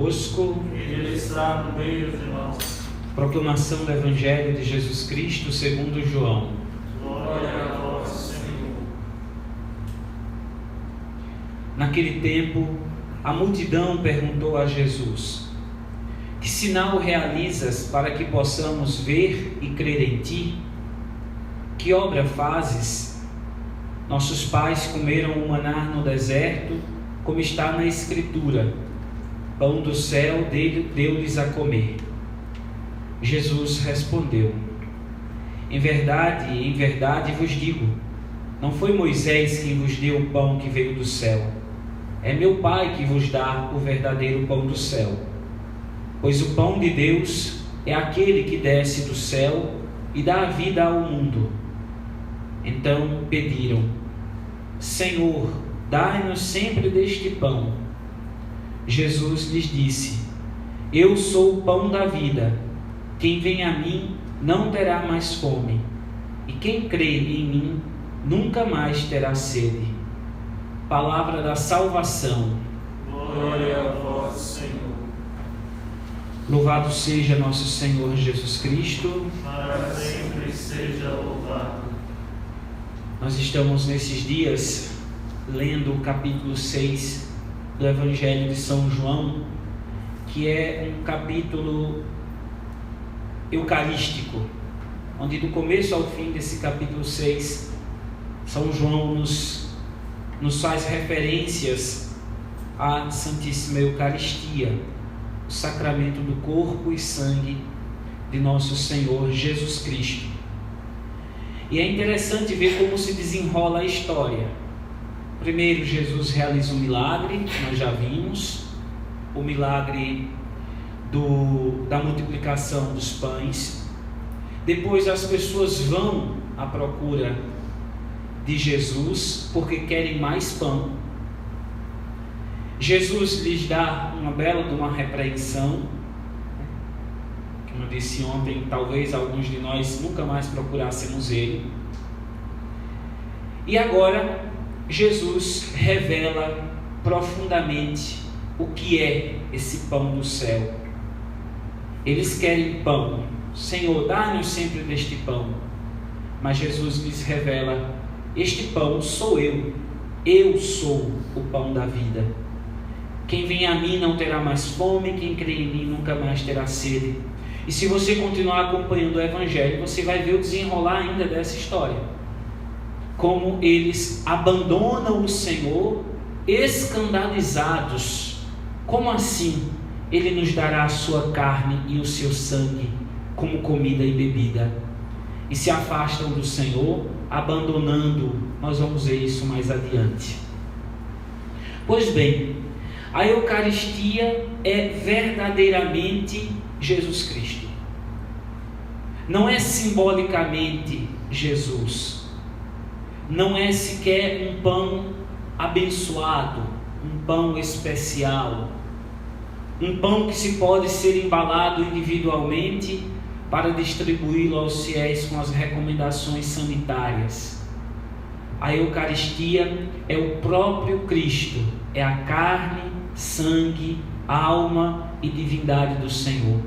Conosco, Ele está no meio de nós. proclamação do Evangelho de Jesus Cristo segundo João. Glória a vós, Senhor. Naquele tempo, a multidão perguntou a Jesus: que sinal realizas para que possamos ver e crer em ti? Que obra fazes? Nossos pais comeram o maná no deserto, como está na Escritura: pão do céu deu-lhes a comer. Jesus respondeu: em verdade vos digo, não foi Moisés quem vos deu o pão que veio do céu, é meu Pai que vos dá o verdadeiro pão do céu. Pois o pão de Deus é aquele que desce do céu e dá a vida ao mundo. Então pediram: Senhor, dai-nos sempre deste pão. Jesus lhes disse: eu sou o pão da vida. Quem vem a mim não terá mais fome, e quem crê em mim nunca mais terá sede. Palavra da salvação. Glória a vós, Senhor. Louvado seja nosso Senhor Jesus Cristo. Para sempre seja louvado. Nós estamos nesses dias lendo o capítulo 6 do Evangelho de São João, que é um capítulo eucarístico, onde do começo ao fim desse capítulo 6, São João nos faz referências à Santíssima Eucaristia, o sacramento do corpo e sangue de nosso Senhor Jesus Cristo. E é interessante ver como se desenrola a história. Primeiro, Jesus realiza um milagre, nós já vimos, o milagre da multiplicação dos pães. Depois as pessoas vão à procura de Jesus porque querem mais pão. Jesus lhes dá uma bela de uma repreensão. Como eu disse ontem, talvez alguns de nós nunca mais procurássemos ele. E agora Jesus revela profundamente o que é esse pão do céu. Eles querem pão. Senhor, dá-nos sempre deste pão. Mas Jesus lhes revela: este pão sou eu. Eu sou o pão da vida. Quem vem a mim não terá mais fome, quem crê em mim nunca mais terá sede. E se você continuar acompanhando o Evangelho, você vai ver o desenrolar ainda dessa história. Como eles abandonam o Senhor, escandalizados. Como assim? Ele nos dará a sua carne e o seu sangue como comida e bebida. E se afastam do Senhor, abandonando. Nós vamos ver isso mais adiante. Pois bem, a Eucaristia é verdadeiramente Jesus Cristo. Não é simbolicamente Jesus. Não é sequer um pão abençoado, um pão especial, um pão que se pode ser embalado individualmente para distribuí-lo aos fiéis com as recomendações sanitárias. A Eucaristia é o próprio Cristo, é a carne, sangue, alma e divindade do Senhor.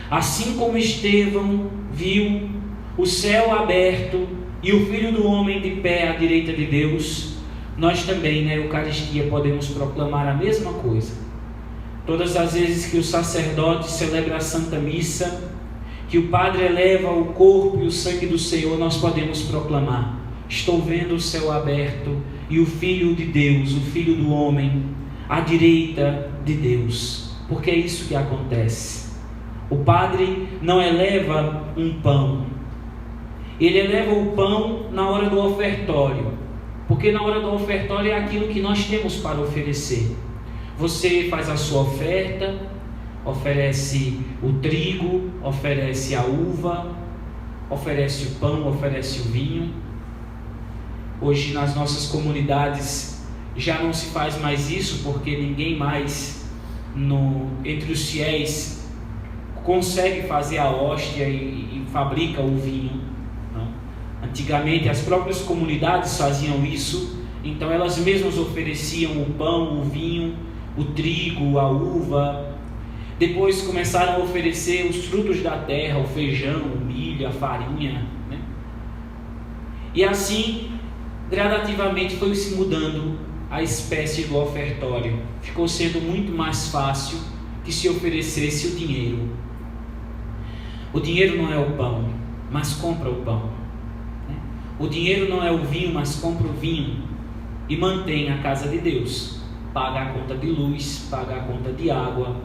Assim como Estevão viu o céu aberto e o Filho do Homem de pé à direita de Deus, nós também na Eucaristia podemos proclamar a mesma coisa. Todas as vezes que o sacerdote celebra a Santa Missa, que o Padre eleva o corpo e o sangue do Senhor, nós podemos proclamar: estou vendo o céu aberto e o Filho de Deus, o Filho do Homem, à direita de Deus. Porque é isso que acontece. O Padre não eleva um pão, ele eleva o pão na hora do ofertório, porque na hora do ofertório é aquilo que nós temos para oferecer. Você faz a sua oferta, oferece o trigo, oferece a uva, oferece o pão, oferece o vinho. Hoje nas nossas comunidades já não se faz mais isso, porque ninguém mais entre os fiéis consegue fazer a hóstia e fabrica o vinho. Não? Antigamente as próprias comunidades faziam isso, então elas mesmas ofereciam o pão, o vinho, o trigo, a uva, Depois começaram a oferecer os frutos da terra, o feijão, o milho, a farinha, né? E assim, gradativamente foi se mudando a espécie do ofertório. Ficou sendo muito mais fácil que se oferecesse o dinheiro. O dinheiro não é o pão, mas compra o pão. O dinheiro não é o vinho, mas compra o vinho e mantém a casa de Deus. Paga a conta de luz, paga a conta de água,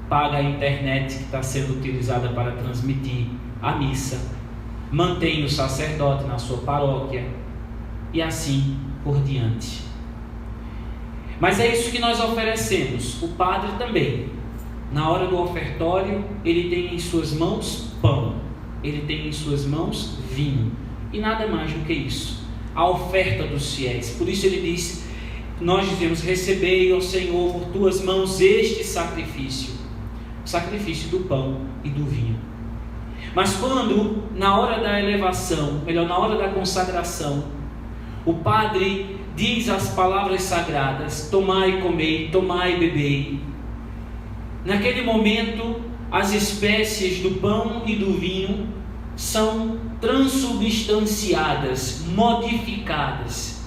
paga a internet que está sendo utilizada para transmitir a missa, mantém o sacerdote na sua paróquia e assim por diante. Mas é isso que nós oferecemos. O padre também, na hora do ofertório, ele tem em suas mãos pão, ele tem em suas mãos vinho, e nada mais do que isso, a oferta dos fiéis. Por isso ele diz, nós dizemos: recebei, ó Senhor, por tuas mãos este sacrifício, o sacrifício do pão e do vinho. Mas quando, na hora da elevação, melhor, na hora da consagração, o padre diz as palavras sagradas: tomai e comei, tomai e bebei. Naquele momento, as espécies do pão e do vinho são transubstanciadas, modificadas.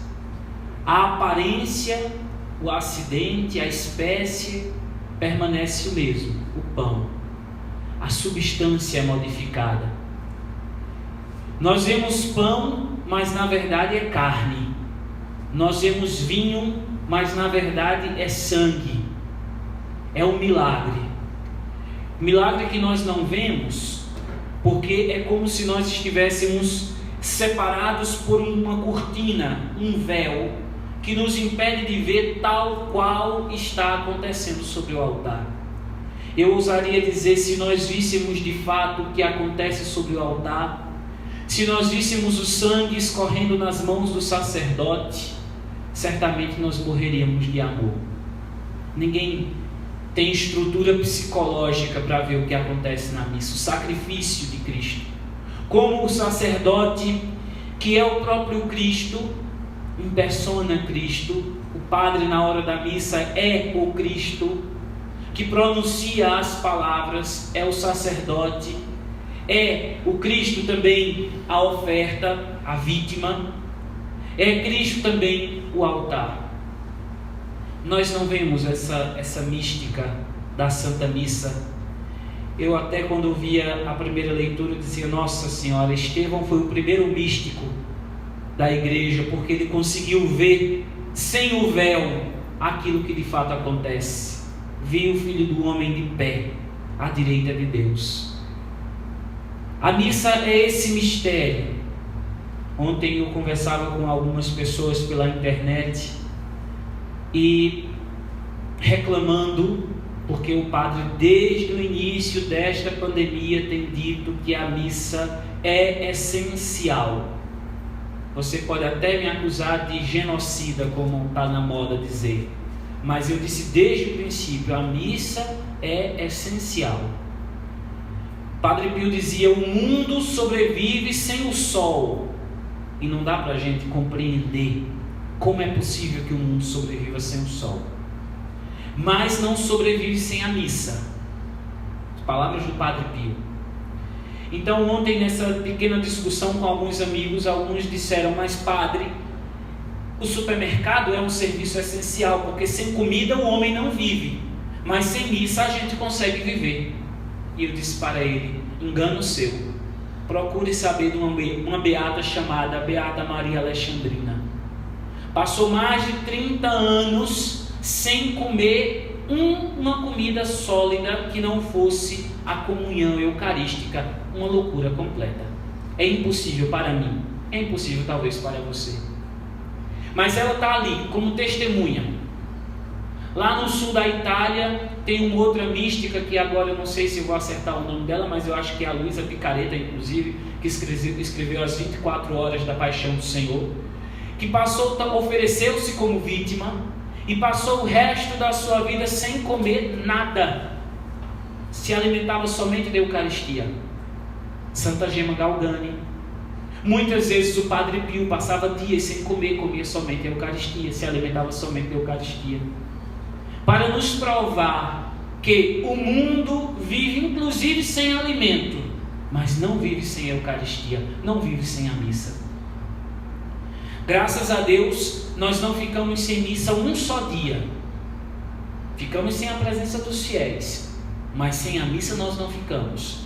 A aparência, o acidente, a espécie permanece o mesmo, o pão. A substância é modificada. Nós vemos pão, mas na verdade é carne. Nós vemos vinho, mas na verdade é sangue. É um milagre. Milagre que nós não vemos, porque é como se nós estivéssemos separados por uma cortina, um véu, que nos impede de ver tal qual está acontecendo sobre o altar. Eu ousaria dizer, se nós víssemos de fato o que acontece sobre o altar, se nós víssemos o sangue escorrendo nas mãos do sacerdote, certamente nós morreríamos de amor. Ninguém tem estrutura psicológica para ver o que acontece na missa, o sacrifício de Cristo. Como o sacerdote, que é o próprio Cristo, em persona Cristo, o padre na hora da missa é o Cristo, que pronuncia as palavras, é o sacerdote, é o Cristo também a oferta, a vítima, é Cristo também o altar. Nós não vemos essa mística da Santa Missa. Eu até quando via a primeira leitura dizia: Nossa Senhora, Estevão foi o primeiro místico da igreja, porque ele conseguiu ver sem o véu aquilo que de fato acontece. Viu o Filho do Homem de pé à direita de Deus. A missa é esse mistério. Ontem eu conversava com algumas pessoas pela internet e reclamando, porque o padre desde o início desta pandemia tem dito que a missa é essencial. Você pode até me acusar de genocida, como está na moda dizer, mas eu disse desde o princípio, a missa é essencial. Padre Pio dizia: o mundo sobrevive sem o sol, e não dá para a gente compreender como é possível que o mundo sobreviva sem o sol, mas não sobrevive sem a missa. As palavras do Padre Pio. Então ontem, nessa pequena discussão com alguns amigos, alguns disseram: mas padre, o supermercado é um serviço essencial, porque sem comida o homem não vive, mas sem missa a gente consegue viver. E eu disse para ele: engano seu, procure saber de uma beata chamada Beata Maria Alexandrina. Passou mais de 30 anos sem comer uma comida sólida que não fosse a comunhão eucarística. Uma loucura completa. É impossível para mim, é impossível talvez para você, mas ela está ali como testemunha. Lá no sul da Itália tem uma outra mística, que agora eu não sei se eu vou acertar o nome dela, mas eu acho que é a Luísa Picareta, inclusive, que escreveu as 24 horas da paixão do Senhor, que ofereceu-se como vítima e passou o resto da sua vida sem comer nada, se alimentava somente da Eucaristia. Santa Gema Galgani. Muitas vezes o Padre Pio passava dias sem comer, comia somente a Eucaristia, se alimentava somente da Eucaristia, para nos provar que o mundo vive inclusive sem alimento, mas não vive sem a Eucaristia, não vive sem a missa. Graças a Deus, nós não ficamos sem missa um só dia. Ficamos sem a presença dos fiéis, mas sem a missa nós não ficamos.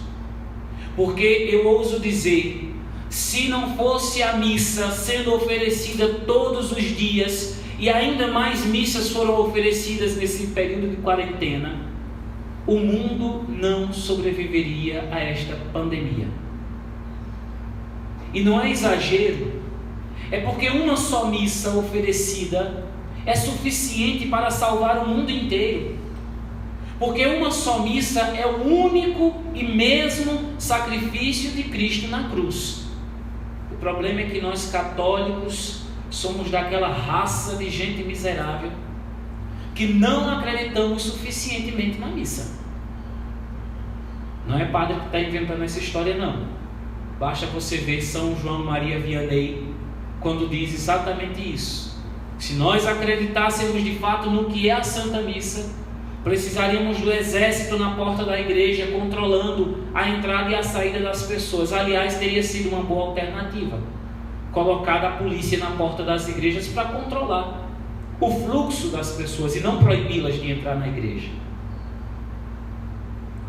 Porque eu ouso dizer, se não fosse a missa sendo oferecida todos os dias, e ainda mais missas foram oferecidas nesse período de quarentena, o mundo não sobreviveria a esta pandemia. E não é exagero, é porque uma só missa oferecida é suficiente para salvar o mundo inteiro. Porque uma só missa é o único e mesmo sacrifício de Cristo na cruz. O problema é que nós católicos somos daquela raça de gente miserável que não acreditamos suficientemente na missa. Não é padre que está inventando essa história, não. Basta você ver São João Maria Vianney quando diz exatamente isso. Se nós acreditássemos de fato no que é a Santa Missa, precisaríamos do exército na porta da igreja controlando a entrada e a saída das pessoas. Aliás, teria sido uma boa alternativa colocar a polícia na porta das igrejas para controlar o fluxo das pessoas e não proibi-las de entrar na igreja.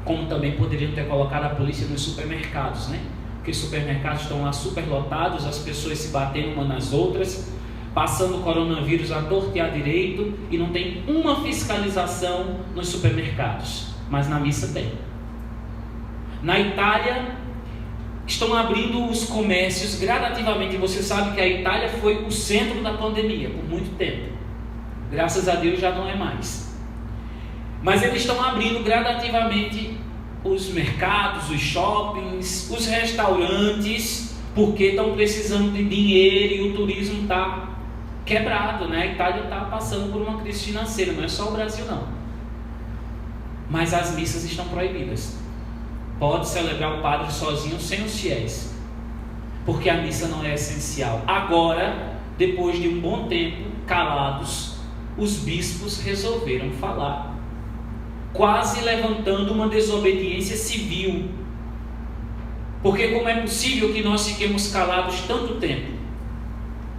Como também poderiam ter colocado a polícia nos supermercados, né? Porque os supermercados estão lá superlotados, as pessoas se batendo umas nas outras, passando o coronavírus à torta e à direito, e não tem uma fiscalização nos supermercados, mas na missa tem. Na Itália estão abrindo os comércios gradativamente. Você sabe que a Itália foi o centro da pandemia por muito tempo, graças a Deus já não é mais, mas eles estão abrindo gradativamente os mercados, os shoppings, os restaurantes, porque estão precisando de dinheiro e o turismo está quebrado, né? A Itália está passando por uma crise financeira, não é só o Brasil não. Mas as missas estão proibidas. Pode celebrar o padre sozinho sem os fiéis, porque a missa não é essencial. Agora, depois de um bom tempo calados, os bispos resolveram falar, quase levantando uma desobediência civil. Porque como é possível que nós fiquemos calados tanto tempo?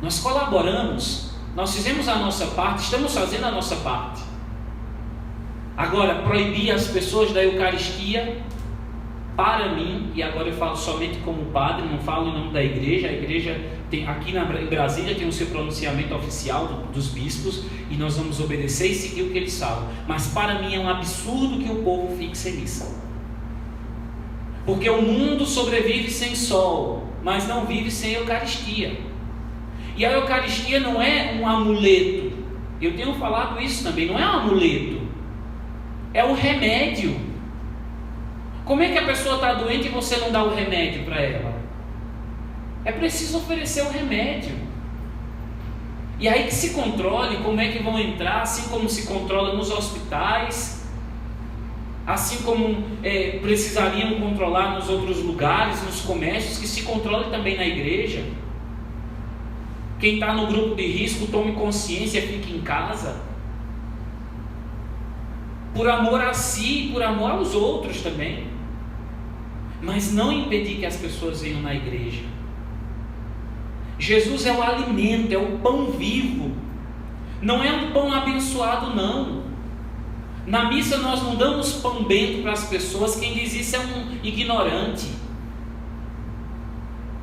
Nós colaboramos, nós fizemos a nossa parte, estamos fazendo a nossa parte. Agora, proibir as pessoas da Eucaristia, para mim, e agora eu falo somente como padre, não falo em nome da igreja. A igreja tem, aqui em Brasília tem o seu pronunciamento oficial dos bispos, e nós vamos obedecer e seguir o que eles falam. Mas para mim é um absurdo que o povo fique sem missa. Porque o mundo sobrevive sem sol, mas não vive sem Eucaristia. E a Eucaristia não é um amuleto. Eu tenho falado isso também, não é um amuleto. É o remédio. Como é que a pessoa está doente e você não dá o remédio para ela? É preciso oferecer o remédio. E aí que se controle como é que vão entrar, assim como se controla nos hospitais, assim como precisariam controlar nos outros lugares, nos comércios, que se controle também na igreja. Quem está no grupo de risco, tome consciência, fique em casa. Por amor a si e por amor aos outros também. Mas não impedir que as pessoas venham na igreja. Jesus é o alimento, é o pão vivo. Não é um pão abençoado, não. Na missa nós não damos pão bento para as pessoas. Quem diz isso é um ignorante.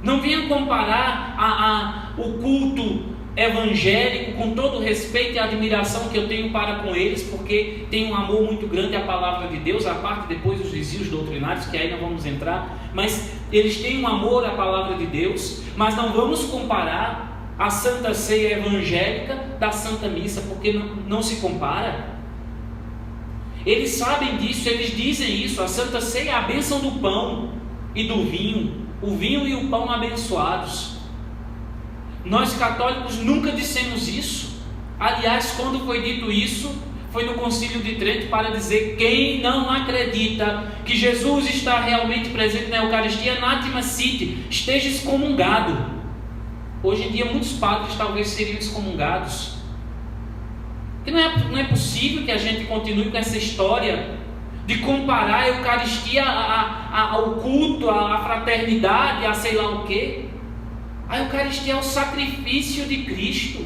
Não venha comparar o culto evangélico, com todo o respeito e admiração que eu tenho para com eles, porque tem um amor muito grande à palavra de Deus, a parte depois dos desvios doutrinários, que aí não vamos entrar, mas eles têm um amor à palavra de Deus. Mas não vamos comparar a Santa Ceia evangélica da Santa Missa, porque não se compara. Eles sabem disso, eles dizem isso. A Santa Ceia é a bênção do pão e do vinho, o vinho e o pão abençoados. Nós católicos nunca dissemos isso. Aliás, quando foi dito isso, foi no Concílio de Trento para dizer: quem não acredita que Jesus está realmente presente na Eucaristia, anathema site, esteja excomungado. Hoje em dia muitos padres talvez seriam excomungados. E não é possível que a gente continue com essa história de comparar a Eucaristia ao culto, à fraternidade, a sei lá o quê. A Eucaristia é o sacrifício de Cristo,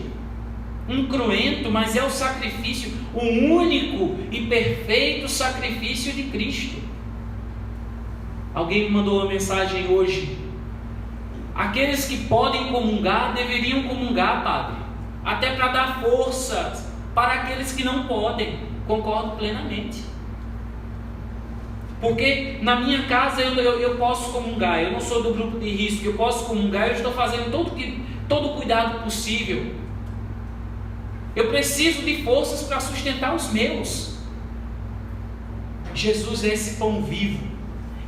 incruento, mas é o sacrifício, o único e perfeito sacrifício de Cristo. Alguém me mandou uma mensagem hoje: aqueles que podem comungar deveriam comungar, padre, até para dar força para aqueles que não podem. Concordo plenamente, porque na minha casa eu posso comungar, eu não sou do grupo de risco, eu posso comungar, eu estou fazendo todo o cuidado possível. Eu preciso de forças para sustentar os meus. Jesus é esse pão vivo,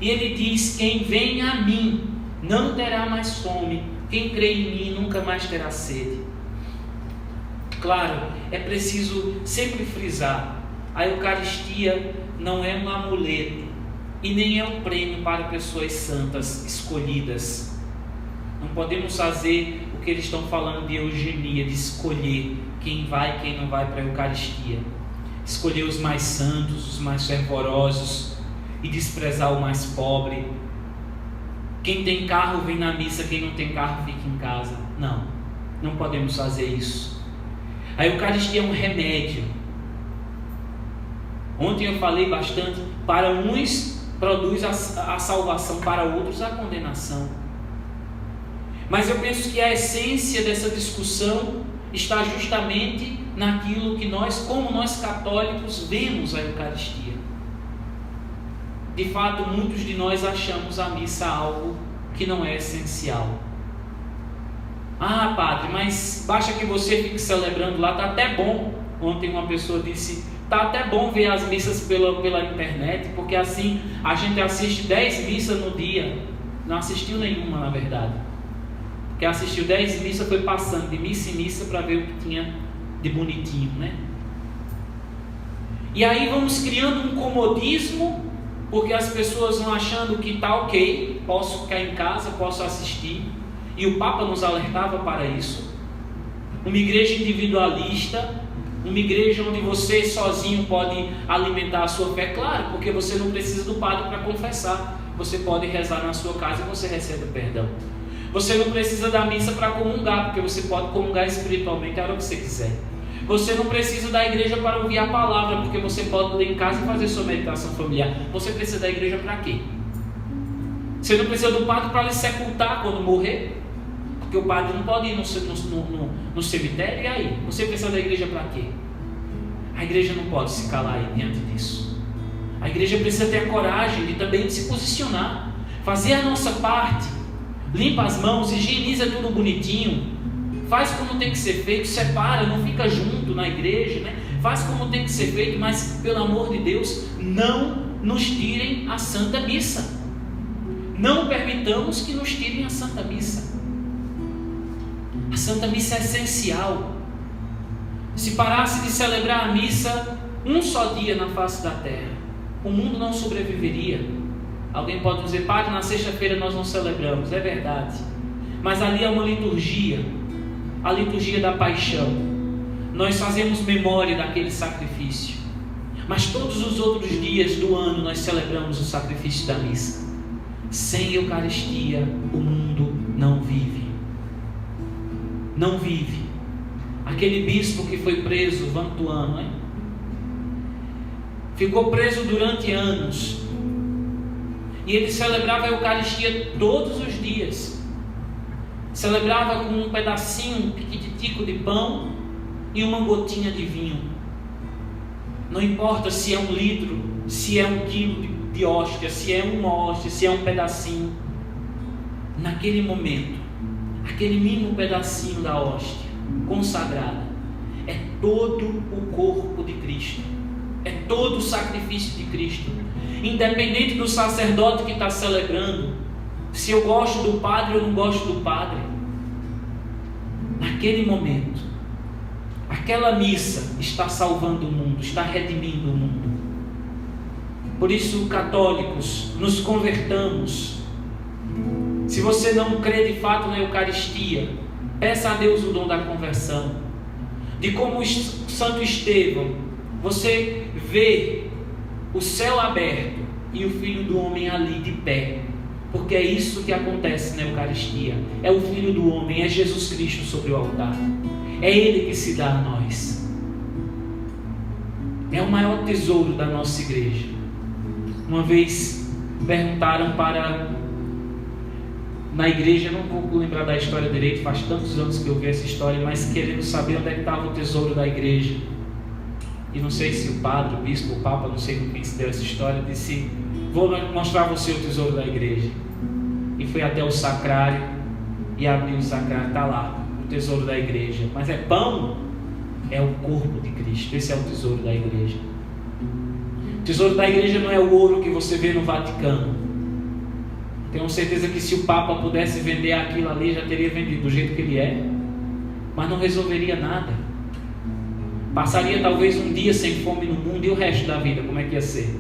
e Ele diz: quem vem a mim não terá mais fome, quem crê em mim nunca mais terá sede. Claro, é preciso sempre frisar: a Eucaristia não é um amuleto e nem é um prêmio para pessoas santas escolhidas. Não podemos fazer o que eles estão falando de eugenia, de escolher quem vai e quem não vai para a Eucaristia, escolher os mais santos, os mais fervorosos e desprezar o mais pobre. Quem tem carro vem na missa, quem não tem carro fica em casa. Não podemos fazer isso. A Eucaristia é um remédio. Ontem eu falei bastante: para uns produz a salvação, para outros a condenação. Mas eu penso que a essência dessa discussão está justamente naquilo que como nós católicos vemos a Eucaristia. De fato, muitos de nós achamos a missa algo que não é essencial. Ah, padre, mas basta que você fique celebrando lá, está até bom. Ontem uma pessoa disse: está até bom ver as missas pela internet, porque assim a gente assiste 10 missas no dia. Não assistiu nenhuma, na verdade. Porque assistiu 10 missas, foi passando de missa em missa para ver o que tinha de bonitinho, né? E aí vamos criando um comodismo, porque as pessoas vão achando que está ok, posso ficar em casa, posso assistir. E o Papa nos alertava para isso. Uma igreja individualista, uma igreja onde você sozinho pode alimentar a sua fé, claro, porque você não precisa do padre para confessar. Você pode rezar na sua casa e você recebe o perdão. Você não precisa da missa para comungar, porque você pode comungar espiritualmente a hora que você quiser. Você não precisa da igreja para ouvir a palavra, porque você pode ler em casa e fazer sua meditação familiar. Você precisa da igreja para quê? Você não precisa do padre para lhe sepultar quando morrer, porque o padre não pode ir no cemitério. E aí? Você precisa da igreja para quê? A igreja não pode se calar aí diante disso. A igreja precisa ter a coragem de também se posicionar, fazer a nossa parte, limpa as mãos, higieniza tudo bonitinho, faz como tem que ser feito, separa, não fica junto na igreja, né? Faz como tem que ser feito, mas pelo amor de Deus, não nos tirem a Santa Missa. Não permitamos que nos tirem a Santa Missa. A Santa Missa é essencial. Se parasse de celebrar a missa um só dia na face da terra, o mundo não sobreviveria. Alguém pode dizer: padre, na sexta-feira nós não celebramos. É verdade, mas ali é uma liturgia, a liturgia da paixão. Nós fazemos memória daquele sacrifício, mas todos os outros dias do ano nós celebramos o sacrifício da missa. Sem Eucaristia o mundo não vive. Não vive. Aquele bispo que foi preso, Vantuano, hein? Ficou preso durante anos, e ele celebrava a Eucaristia todos os dias. Celebrava com um pedacinho, um piquititico de pão e uma gotinha de vinho. Não importa se é 1 litro, se é 1 quilo de hóstia, se é uma hóstia, se é um pedacinho. Naquele momento, aquele mínimo pedacinho da hóstia consagrada é todo o corpo de Cristo, é todo o sacrifício de Cristo. Independente do sacerdote que está celebrando, se eu gosto do padre ou não gosto do padre, naquele momento, aquela missa está salvando o mundo, está redimindo o mundo. Por isso, católicos, nos convertamos. Se você não crê de fato na Eucaristia, peça a Deus o dom da conversão. De como Santo Estevão, você vê o céu aberto e o Filho do Homem ali de pé, porque é isso que acontece na Eucaristia. É o Filho do Homem, é Jesus Cristo sobre o altar, é Ele que se dá a nós. É o maior tesouro da nossa igreja. Uma vez perguntaram na igreja, não vou lembrar da história direito, faz tantos anos que eu vi essa história, mas querendo saber onde é que estava o tesouro da igreja. E não sei se o padre, o bispo, o papa, não sei com quem se deu essa história, disse: vou mostrar a você o tesouro da igreja. E foi até o sacrário e abriu o sacrário, está lá o tesouro da igreja. Mas é pão? É o corpo de Cristo. Esse é o tesouro da igreja. O tesouro da igreja não é o ouro que você vê no Vaticano. Tenho certeza que se o Papa pudesse vender aquilo ali, já teria vendido do jeito que ele é, mas não resolveria nada. Passaria talvez um dia sem fome no mundo, e o resto da vida como é que ia ser?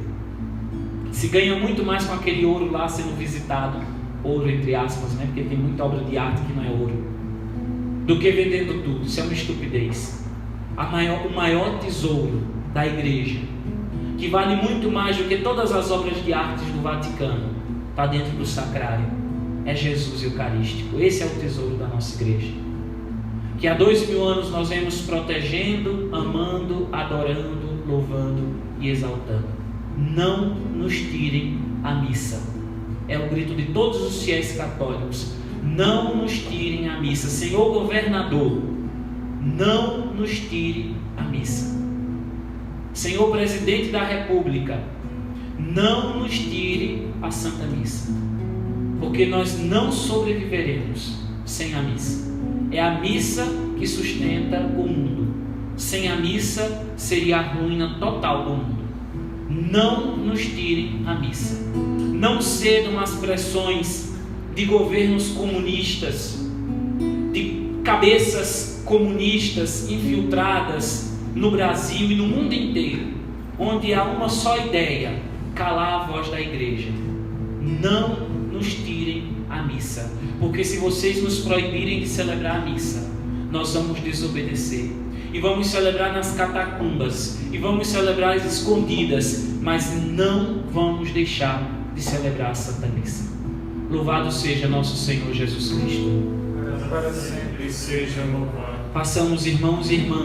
Se ganha muito mais com aquele ouro lá sendo visitado, ouro entre aspas, né? Porque tem muita obra de arte que não é ouro, do que vendendo tudo. Isso é uma estupidez. O maior tesouro da igreja, que vale muito mais do que todas as obras de arte do Vaticano, está dentro do sacrário. É Jesus Eucarístico. Esse é o tesouro da nossa igreja, que há 2000 anos nós vemos protegendo, amando, adorando, louvando e exaltando. Não nos tirem a missa. É o grito de todos os fiéis católicos. Não nos tirem a missa. Senhor governador, não nos tire a missa. Senhor presidente da República, não nos tire a Santa Missa, porque nós não sobreviveremos sem a missa. É a missa que sustenta o mundo. Sem a missa seria a ruína total do mundo. Não nos tirem a missa. Não cedam às pressões de governos comunistas, de cabeças comunistas infiltradas no Brasil e no mundo inteiro, onde há uma só ideia: calar a voz da igreja. Não nos tirem a missa, porque se vocês nos proibirem de celebrar a missa, nós vamos desobedecer e vamos celebrar nas catacumbas e vamos celebrar às escondidas, mas não vamos deixar de celebrar a Santa Missa. Louvado seja nosso Senhor Jesus Cristo. Para sempre seja louvado. Façamos, irmãos e irmãs,